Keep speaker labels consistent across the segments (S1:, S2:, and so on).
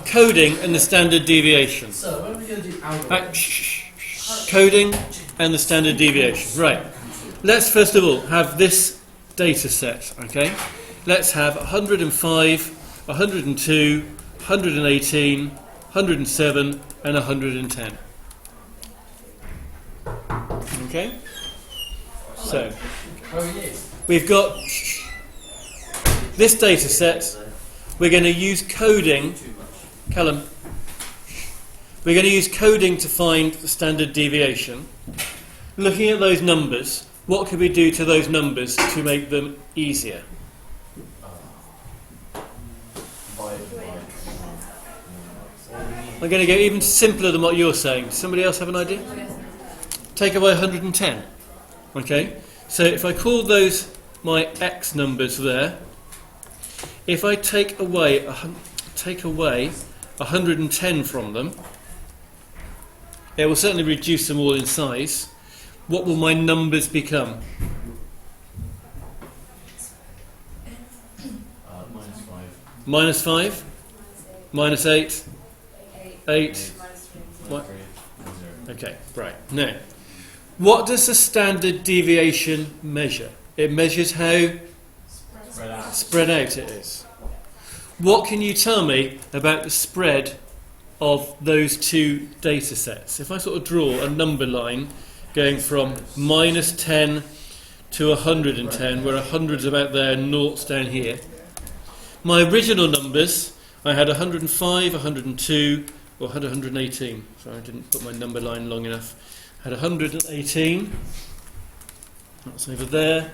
S1: coding and the standard deviation.
S2: So when are we going to do algorithm?
S1: Coding and the standard deviation. Right. Let's first of all have this data set. Okay. Let's have 105, 102, 118, 107, and 110. Okay. So we've got this data set. We're going to use coding. Callum. We're going to use coding to find the standard deviation. Looking at those numbers, what can we do to those numbers to make them easier? I'm going to go even simpler than what you're saying. Somebody else have an idea? Take away 110. Okay? So if I call those my x numbers there, if I take away 110 from them, it will certainly reduce them all in size. What will my numbers become? Minus 5. Minus 8. 8. Okay, right. Now, what does the standard deviation measure? It measures how spread out it is. What can you tell me about the spread of those two data sets? If I sort of draw a number line going from minus 10 to 110, where 100's about there, 0's down here. My original numbers, I had 105, 102, or 118. Sorry, I didn't put my number line long enough. I had 118, that's over there.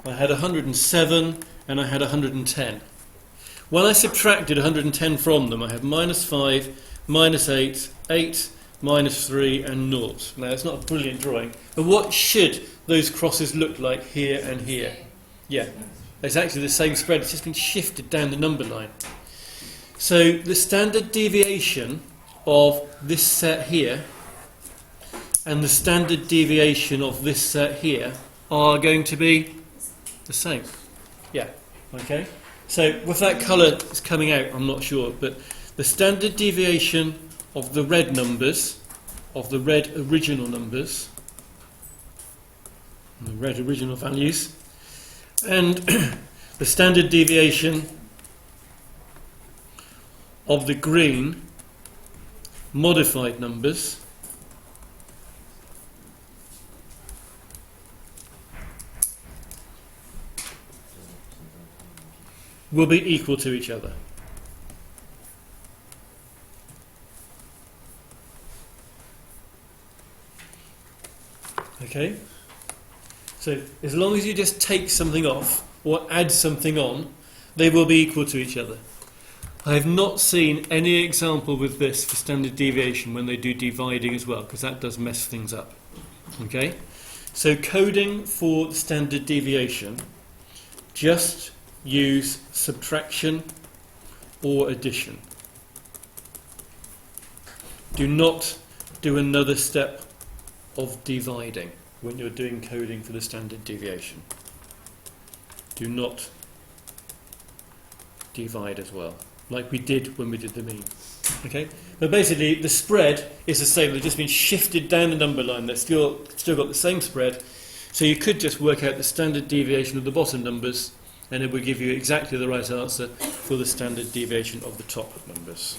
S1: I had 107, and I had 110. When I subtracted 110 from them, I had minus 5, minus 8, 8, minus 3, and 0. Now, it's not a brilliant drawing, but what should those crosses look like here and here? Yeah, it's actually the same spread, it's just been shifted down the number line. So the standard deviation of this set here and the standard deviation of this set here are going to be the same. Yeah, okay. So with that colour that's coming out, I'm not sure, but the standard deviation of the red numbers, of the red original numbers, the red original values, and the standard deviation of the green modified numbers will be equal to each other. Okay? So as long as you just take something off or add something on, they will be equal to each other. I have not seen any example with this for standard deviation when they do dividing as well, because that does mess things up. Okay? So coding for the standard deviation, just use subtraction or addition. Do not do another step of dividing when you're doing coding for the standard deviation. Do not divide as well, like we did when we did the mean. Okay? But basically the spread is the same, they've just been shifted down the number line, they've still got the same spread, so you could just work out the standard deviation of the bottom numbers and it would give you exactly the right answer for the standard deviation of the top numbers.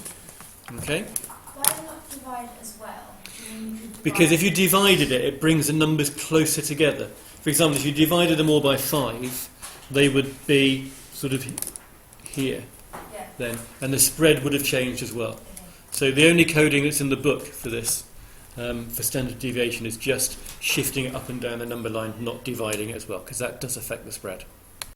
S1: Okay?
S3: Why not divide as well?
S1: Because if you divided it, it brings the numbers closer together. For example, if you divided them all by 5, they would be sort of here then, and the spread would have changed as well. So the only coding that's in the book for this, for standard deviation, is just shifting it up and down the number line, not dividing it as well, because that does affect the spread.